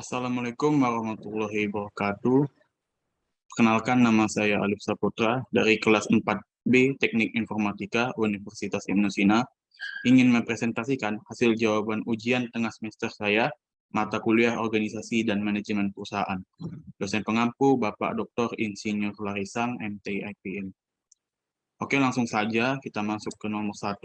Assalamualaikum warahmatullahi wabarakatuh. Perkenalkan, nama saya Alif Saputra dari kelas 4B Teknik Informatika Universitas Ibnu Sina. Ingin mempresentasikan hasil jawaban ujian tengah semester saya, mata kuliah Organisasi dan Manajemen Perusahaan. Dosen pengampu Bapak Dr. Insinyur Larisang, MT IPM. Oke, langsung saja kita masuk ke nomor 1.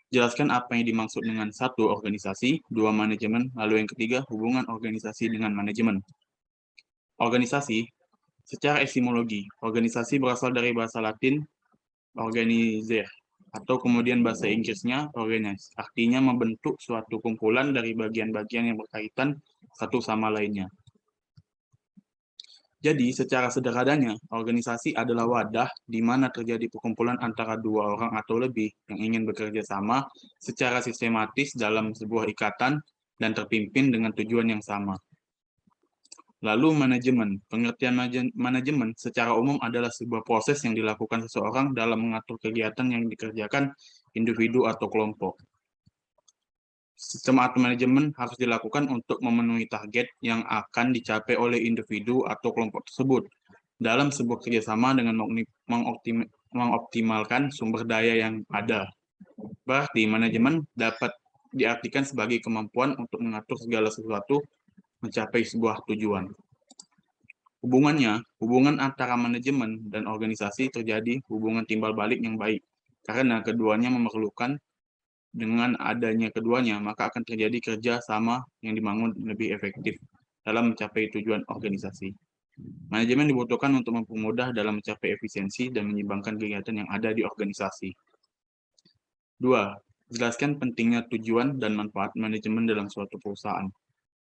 Jelaskan apa yang dimaksud dengan 1. Organisasi, 2. Manajemen, lalu yang ketiga hubungan organisasi dengan manajemen. Organisasi. Secara etimologi, organisasi berasal dari bahasa Latin organizer, atau kemudian bahasa Inggrisnya organize. Artinya membentuk suatu kumpulan dari bagian-bagian yang berkaitan satu sama lainnya. Jadi, secara sederhananya, organisasi adalah wadah di mana terjadi perkumpulan antara dua orang atau lebih yang ingin bekerja sama secara sistematis dalam sebuah ikatan dan terpimpin dengan tujuan yang sama. Lalu manajemen. Pengertian manajemen secara umum adalah sebuah proses yang dilakukan seseorang dalam mengatur kegiatan yang dikerjakan individu atau kelompok. Sistem atau manajemen harus dilakukan untuk memenuhi target yang akan dicapai oleh individu atau kelompok tersebut dalam sebuah kerjasama dengan mengoptimalkan sumber daya yang ada. Berarti manajemen dapat diartikan sebagai kemampuan untuk mengatur segala sesuatu mencapai sebuah tujuan. Hubungan antara manajemen dan organisasi terjadi hubungan timbal balik yang baik, karena keduanya memerlukan. Dengan adanya keduanya, maka akan terjadi kerja sama yang dibangun lebih efektif dalam mencapai tujuan organisasi. Manajemen dibutuhkan untuk mempermudah dalam mencapai efisiensi dan menyimbangkan kegiatan yang ada di organisasi. 2. Jelaskan pentingnya tujuan dan manfaat manajemen dalam suatu perusahaan.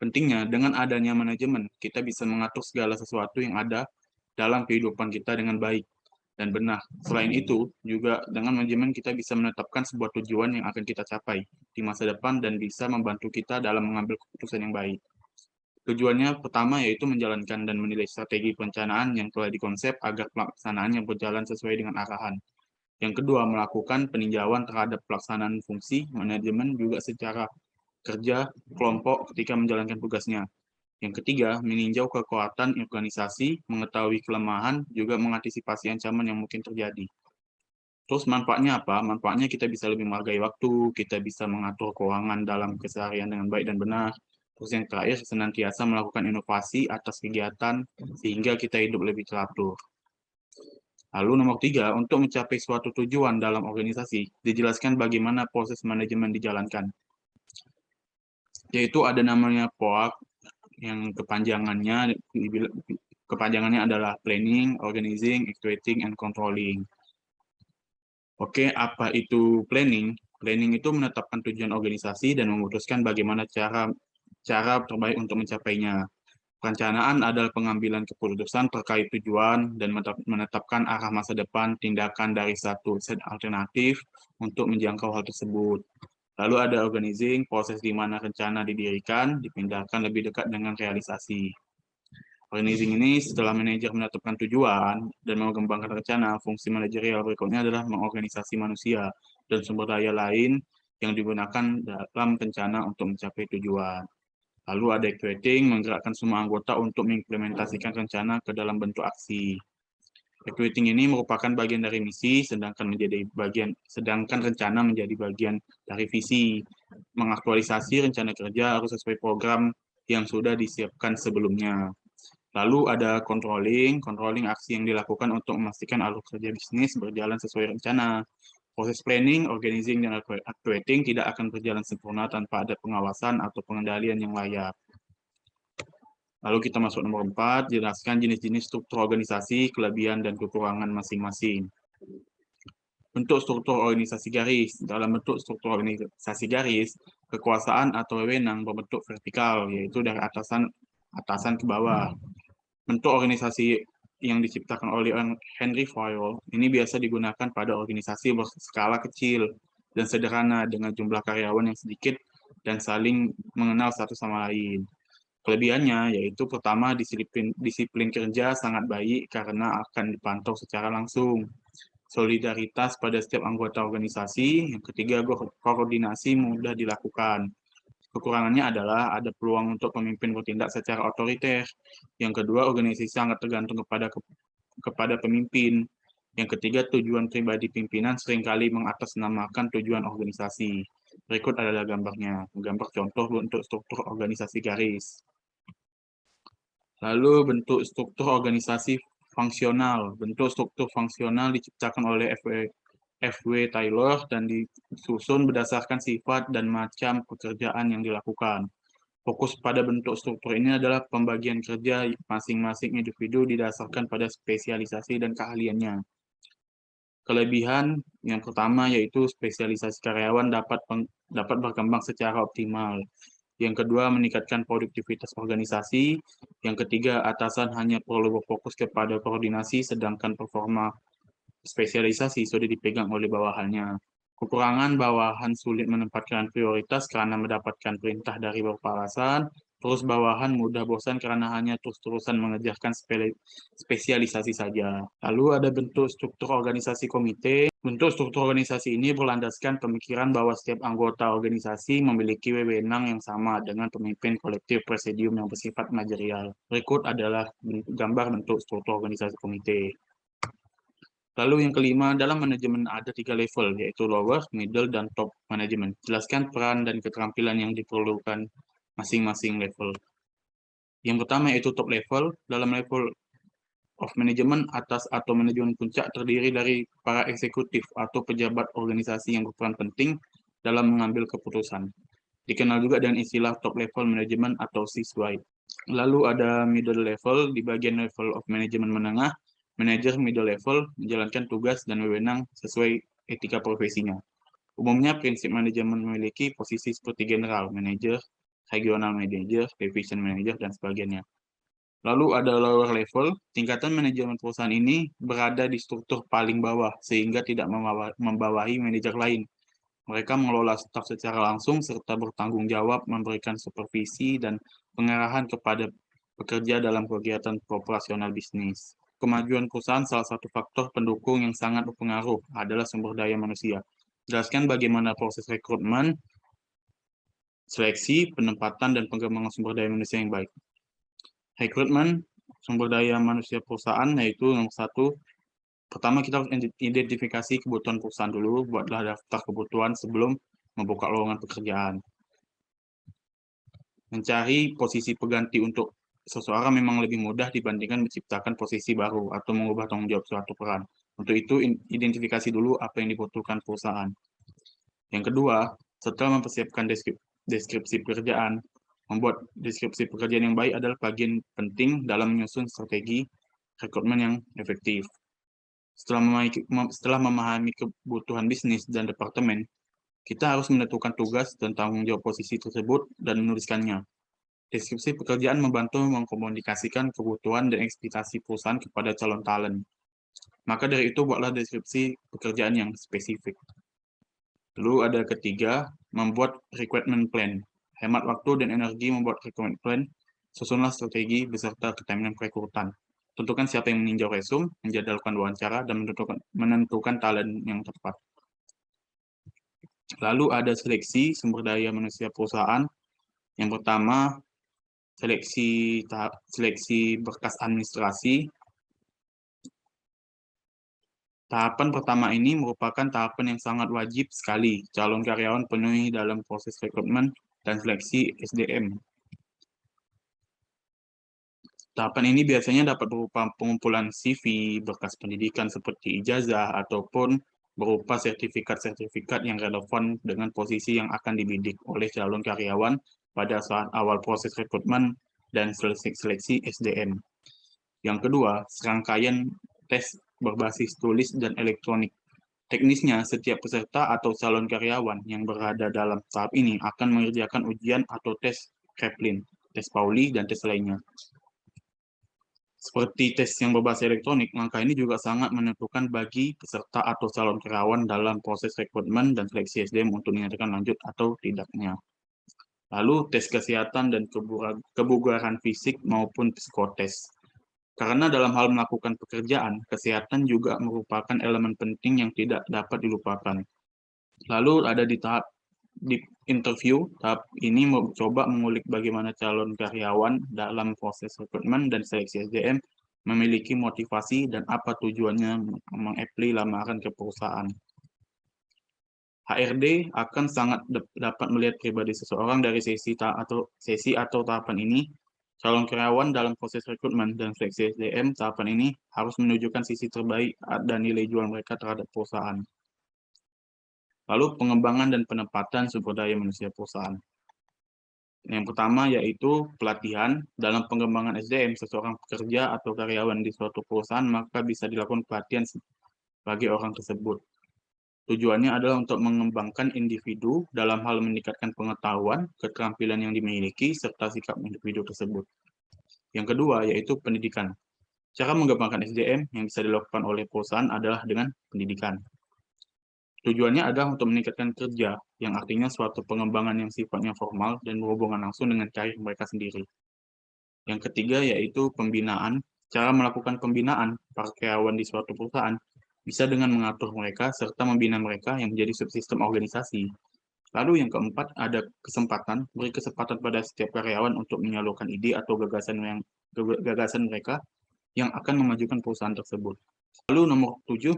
Pentingnya, dengan adanya manajemen, kita bisa mengatur segala sesuatu yang ada dalam kehidupan kita dengan baik dan benar. Selain itu, juga dengan manajemen kita bisa menetapkan sebuah tujuan yang akan kita capai di masa depan dan bisa membantu kita dalam mengambil keputusan yang baik. Tujuannya pertama yaitu menjalankan dan menilai strategi perencanaan yang telah dikonsep agar pelaksanaannya berjalan sesuai dengan arahan. Yang kedua, melakukan peninjauan terhadap pelaksanaan fungsi manajemen juga secara kerja kelompok ketika menjalankan tugasnya. Yang ketiga, meninjau kekuatan organisasi, mengetahui kelemahan, juga mengantisipasi ancaman yang mungkin terjadi. Terus manfaatnya apa? Manfaatnya kita bisa lebih menghargai waktu, kita bisa mengatur keuangan dalam keseharian dengan baik dan benar. Terus yang terakhir, senantiasa melakukan inovasi atas kegiatan sehingga kita hidup lebih teratur. Lalu nomor 3, untuk mencapai suatu tujuan dalam organisasi, dijelaskan bagaimana proses manajemen dijalankan. Yaitu ada namanya POAK, yang kepanjangannya adalah Planning, Organizing, Executing, and Controlling. Oke, apa itu planning? Planning itu menetapkan tujuan organisasi dan memutuskan bagaimana cara terbaik untuk mencapainya. Perencanaan adalah pengambilan keputusan terkait tujuan dan menetapkan arah masa depan tindakan dari satu set alternatif untuk menjangkau hal tersebut. Lalu ada organizing, proses di mana rencana didirikan, dipindahkan lebih dekat dengan realisasi. Organizing ini setelah manajer menetapkan tujuan dan mengembangkan rencana, fungsi manajerial berikutnya adalah mengorganisasi manusia dan sumber daya lain yang digunakan dalam rencana untuk mencapai tujuan. Lalu ada executing, menggerakkan semua anggota untuk mengimplementasikan rencana ke dalam bentuk aksi. Executing ini merupakan bagian dari misi, sedangkan rencana menjadi bagian dari visi. Mengaktualisasi rencana kerja harus sesuai program yang sudah disiapkan sebelumnya. Lalu ada controlling aksi yang dilakukan untuk memastikan alur kerja bisnis berjalan sesuai rencana. Proses planning, organizing, dan actuating tidak akan berjalan sempurna tanpa ada pengawasan atau pengendalian yang layak. Lalu kita masuk nomor 4, jelaskan jenis-jenis struktur organisasi, kelebihan dan kekurangan masing-masing. Bentuk struktur organisasi garis. Dalam bentuk struktur organisasi garis, kekuasaan atau wewenang berbentuk vertikal, yaitu dari atasan ke bawah. Bentuk organisasi yang diciptakan oleh Henry Fayol ini biasa digunakan pada organisasi berskala kecil dan sederhana dengan jumlah karyawan yang sedikit dan saling mengenal satu sama lain. Kelebihannya yaitu pertama, disiplin kerja sangat baik karena akan dipantau secara langsung. Solidaritas pada setiap anggota organisasi. Yang ketiga, koordinasi mudah dilakukan. Kekurangannya adalah ada peluang untuk pemimpin bertindak secara otoriter. Yang kedua, organisasi sangat tergantung kepada pemimpin. Yang ketiga, tujuan pribadi pimpinan seringkali mengatasnamakan tujuan organisasi. Berikut adalah gambarnya. Gambar contoh bentuk struktur organisasi garis. Lalu bentuk struktur organisasi fungsional. Bentuk struktur fungsional diciptakan oleh F.W. Taylor dan disusun berdasarkan sifat dan macam pekerjaan yang dilakukan. Fokus pada bentuk struktur ini adalah pembagian kerja masing-masing individu didasarkan pada spesialisasi dan keahliannya. Kelebihan yang pertama yaitu spesialisasi karyawan dapat berkembang secara optimal. Yang kedua, meningkatkan produktivitas organisasi. Yang ketiga, atasan hanya perlu berfokus kepada koordinasi, sedangkan performa spesialisasi sudah dipegang oleh bawahannya. Kekurangan bawahan sulit menempatkan prioritas karena mendapatkan perintah dari beberapa alasan. Terus bawahan mudah bosan karena hanya terus-terusan mengejarkan spesialisasi saja. Lalu ada bentuk struktur organisasi komite. Bentuk struktur organisasi ini berlandaskan pemikiran bahwa setiap anggota organisasi memiliki wewenang yang sama dengan pemimpin kolektif presidium yang bersifat manajerial. Berikut adalah gambar bentuk struktur organisasi komite. Lalu yang kelima, dalam manajemen ada 3 level, yaitu lower, middle, dan top manajemen. Jelaskan peran dan keterampilan yang diperlukan masing-masing level. Yang pertama yaitu top level. Dalam level of management, atas atau manajemen puncak terdiri dari para eksekutif atau pejabat organisasi yang berperan penting dalam mengambil keputusan. Dikenal juga dengan istilah top level management atau C-suite. Lalu ada middle level, di bagian level of management menengah, manajer middle level menjalankan tugas dan wewenang sesuai etika profesinya. Umumnya prinsip manajemen memiliki posisi seperti general manager, regional manager, division manager, dan sebagainya. Lalu ada lower level, tingkatan manajemen perusahaan ini berada di struktur paling bawah sehingga tidak membawahi manajer lain. Mereka mengelola staf secara langsung serta bertanggung jawab memberikan supervisi dan pengarahan kepada pekerja dalam kegiatan operasional bisnis. Kemajuan perusahaan salah satu faktor pendukung yang sangat berpengaruh adalah sumber daya manusia. Jelaskan bagaimana proses rekrutmen, seleksi, penempatan, dan pengembangan sumber daya manusia yang baik. Rekrutmen sumber daya manusia perusahaan yaitu nomor 1, pertama kita harus identifikasi kebutuhan perusahaan dulu, buatlah daftar kebutuhan sebelum membuka lowongan pekerjaan. Mencari posisi pengganti untuk seseorang memang lebih mudah dibandingkan menciptakan posisi baru atau mengubah tanggung jawab suatu peran. Untuk itu, identifikasi dulu apa yang dibutuhkan perusahaan. Yang kedua, setelah mempersiapkan deskripsi pekerjaan, membuat deskripsi pekerjaan yang baik adalah bagian penting dalam menyusun strategi rekrutmen yang efektif. Setelah memahami kebutuhan bisnis dan departemen, kita harus menentukan tugas dan tanggung jawab posisi tersebut dan menuliskannya. Deskripsi pekerjaan membantu mengkomunikasikan kebutuhan dan ekspektasi perusahaan kepada calon talent. Maka dari itu, buatlah deskripsi pekerjaan yang spesifik. Lalu ada ketiga, membuat requirement plan. Hemat waktu dan energi membuat requirement plan, susunlah strategi beserta ketimeline perekrutan. Tentukan siapa yang meninjau resume, menjadwalkan wawancara, dan menentukan talent yang tepat. Lalu ada seleksi sumber daya manusia perusahaan. Yang pertama, seleksi berkas administrasi. Tahapan pertama ini merupakan tahapan yang sangat wajib sekali calon karyawan penuhi dalam proses rekrutmen dan seleksi SDM. Tahapan ini biasanya dapat berupa pengumpulan CV, berkas pendidikan seperti ijazah, ataupun berupa sertifikat-sertifikat yang relevan dengan posisi yang akan dibidik oleh calon karyawan pada saat awal proses rekrutmen dan seleksi SDM. Yang kedua, serangkaian tes berbasis tulis dan elektronik. Teknisnya, setiap peserta atau calon karyawan yang berada dalam tahap ini akan mengerjakan ujian atau tes Kaplan, tes Pauli, dan tes lainnya. Seperti tes yang berbasis elektronik, langkah ini juga sangat menentukan bagi peserta atau calon karyawan dalam proses rekrutmen dan seleksi SDM untuk dinyatakan lanjut atau tidaknya. Lalu, tes kesehatan dan kebugaran fisik maupun psikotes. Karena dalam hal melakukan pekerjaan, kesehatan juga merupakan elemen penting yang tidak dapat dilupakan. Lalu ada di tahap Di interview, tahap ini coba mengulik bagaimana calon karyawan dalam proses rekrutmen dan seleksi SDM memiliki motivasi dan apa tujuannya meng-apply lamaran ke perusahaan. HRD akan sangat dapat melihat pribadi seseorang dari sesi atau tahapan ini. Calon karyawan dalam proses rekrutmen dan seleksi SDM tahapan ini harus menunjukkan sisi terbaik dan nilai jual mereka terhadap perusahaan. Lalu pengembangan dan penempatan sumber daya manusia perusahaan. Yang pertama yaitu pelatihan. Dalam pengembangan SDM, seseorang pekerja atau karyawan di suatu perusahaan, maka bisa dilakukan pelatihan bagi orang tersebut. Tujuannya adalah untuk mengembangkan individu dalam hal meningkatkan pengetahuan, keterampilan yang dimiliki, serta sikap individu tersebut. Yang kedua yaitu pendidikan. Cara mengembangkan SDM yang bisa dilakukan oleh perusahaan adalah dengan pendidikan. Tujuannya adalah untuk meningkatkan kerja, yang artinya suatu pengembangan yang sifatnya formal dan berhubungan langsung dengan karir mereka sendiri. Yang ketiga yaitu pembinaan. Cara melakukan pembinaan para karyawan di suatu perusahaan bisa dengan mengatur mereka serta membina mereka yang menjadi subsistem organisasi. Lalu yang keempat ada kesempatan, beri kesempatan pada setiap karyawan untuk menyalurkan ide atau gagasan mereka yang akan memajukan perusahaan tersebut. Lalu nomor 7,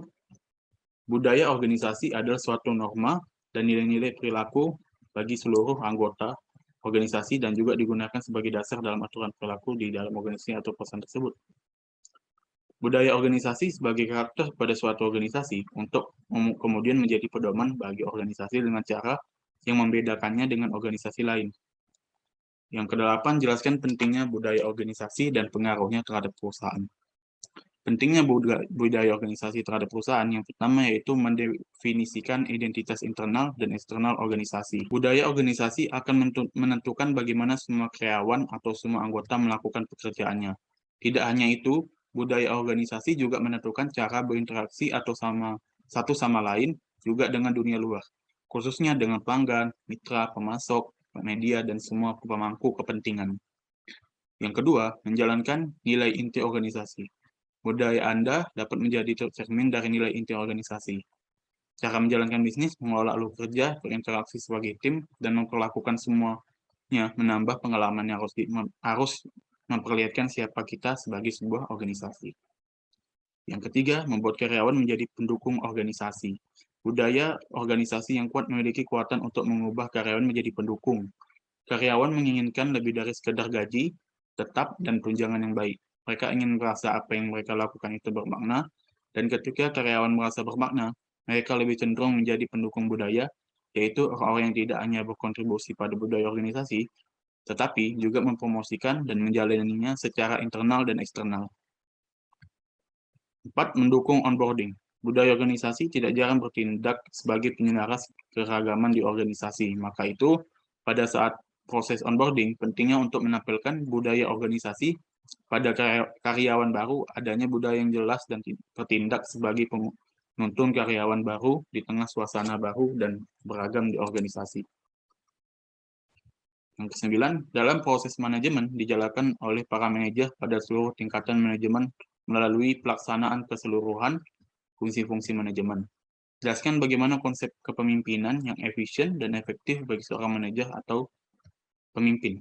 budaya organisasi adalah suatu norma dan nilai-nilai perilaku bagi seluruh anggota organisasi dan juga digunakan sebagai dasar dalam aturan perilaku di dalam organisasi atau perusahaan tersebut. Budaya organisasi sebagai karakter pada suatu organisasi untuk kemudian menjadi pedoman bagi organisasi dengan cara yang membedakannya dengan organisasi lain. Yang kedelapan, jelaskan pentingnya budaya organisasi dan pengaruhnya terhadap perusahaan. Pentingnya budaya organisasi terhadap perusahaan yang pertama yaitu mendefinisikan identitas internal dan eksternal organisasi. Budaya organisasi akan menentukan bagaimana semua karyawan atau semua anggota melakukan pekerjaannya. Tidak hanya itu, budaya organisasi juga menentukan cara berinteraksi atau satu sama lain juga dengan dunia luar, khususnya dengan pelanggan, mitra, pemasok, media, dan semua pemangku kepentingan. Yang kedua, menjalankan nilai inti organisasi. Budaya Anda dapat menjadi cermin dari nilai inti organisasi. Cara menjalankan bisnis, mengelola alur kerja, berinteraksi sebagai tim, dan memperlakukan semuanya menambah pengalaman yang harus memperlihatkan siapa kita sebagai sebuah organisasi. Yang ketiga, membuat karyawan menjadi pendukung organisasi. Budaya organisasi yang kuat memiliki kekuatan untuk mengubah karyawan menjadi pendukung. Karyawan menginginkan lebih dari sekedar gaji, tetap, dan tunjangan yang baik. Mereka ingin merasa apa yang mereka lakukan itu bermakna, dan ketika karyawan merasa bermakna, mereka lebih cenderung menjadi pendukung budaya, yaitu orang-orang yang tidak hanya berkontribusi pada budaya organisasi, tetapi juga mempromosikan dan menjalaninya secara internal dan eksternal. 4. Mendukung onboarding. Budaya organisasi tidak jarang bertindak sebagai penyelaras keragaman di organisasi. Maka itu, pada saat proses onboarding, pentingnya untuk menampilkan budaya organisasi pada karyawan baru, adanya budaya yang jelas dan bertindak sebagai penuntun karyawan baru di tengah suasana baru dan beragam di organisasi. Yang kesembilan, dalam proses manajemen dijalankan oleh para manajer pada seluruh tingkatan manajemen melalui pelaksanaan keseluruhan fungsi-fungsi manajemen. Jelaskan bagaimana konsep kepemimpinan yang efisien dan efektif bagi seorang manajer atau pemimpin.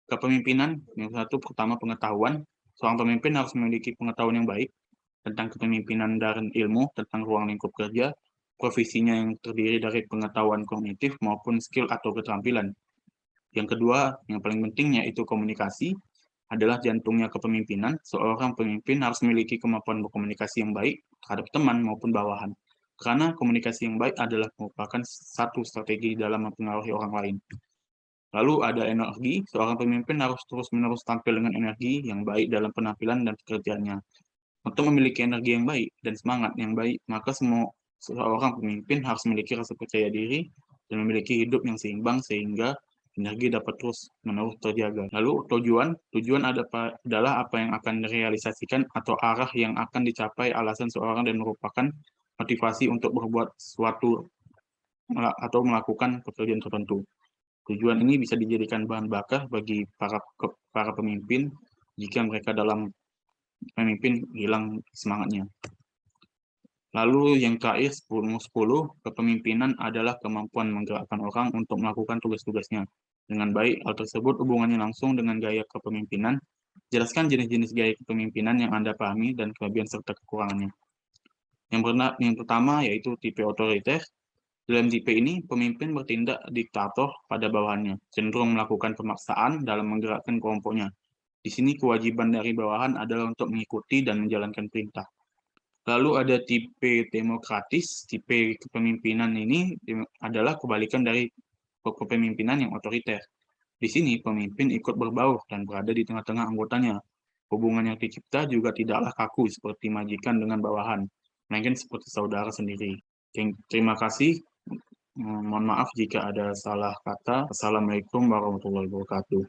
Kepemimpinan, yang satu pertama pengetahuan. Seorang pemimpin harus memiliki pengetahuan yang baik tentang kepemimpinan dan ilmu tentang ruang lingkup kerja, profesinya yang terdiri dari pengetahuan kognitif maupun skill atau keterampilan. Yang kedua, yang paling penting yaitu komunikasi, adalah jantungnya kepemimpinan. Seorang pemimpin harus memiliki kemampuan berkomunikasi yang baik terhadap teman maupun bawahan. Karena komunikasi yang baik adalah merupakan satu strategi dalam mempengaruhi orang lain. Lalu ada energi, seorang pemimpin harus terus-menerus tampil dengan energi yang baik dalam penampilan dan pekerjaannya. Untuk memiliki energi yang baik dan semangat yang baik, maka seorang pemimpin harus memiliki rasa percaya diri dan memiliki hidup yang seimbang sehingga energi dapat terus-menerus terjaga. Lalu tujuan adalah apa yang akan direalisasikan atau arah yang akan dicapai alasan seorang dan merupakan motivasi untuk berbuat sesuatu atau melakukan pekerjaan tertentu. Tujuan ini bisa dijadikan bahan bakar bagi para pemimpin jika mereka dalam pemimpin hilang semangatnya. Lalu yang terakhir 10, kepemimpinan adalah kemampuan menggerakkan orang untuk melakukan tugas-tugasnya dengan baik. Hal tersebut hubungannya langsung dengan gaya kepemimpinan. Jelaskan jenis-jenis gaya kepemimpinan yang Anda pahami dan kelebihan serta kekurangannya. Yang pertama yaitu tipe otoriter. Dalam tipe ini, pemimpin bertindak diktator pada bawahannya, cenderung melakukan pemaksaan dalam menggerakkan kelompoknya. Di sini kewajiban dari bawahan adalah untuk mengikuti dan menjalankan perintah. Lalu ada tipe demokratis. Tipe kepemimpinan ini adalah kebalikan dari kepemimpinan yang otoriter. Di sini pemimpin ikut berbaur dan berada di tengah-tengah anggotanya. Hubungan yang tercipta juga tidaklah kaku seperti majikan dengan bawahan, melainkan seperti saudara sendiri. Terima kasih. Mohon maaf jika ada salah kata. Assalamualaikum warahmatullahi wabarakatuh.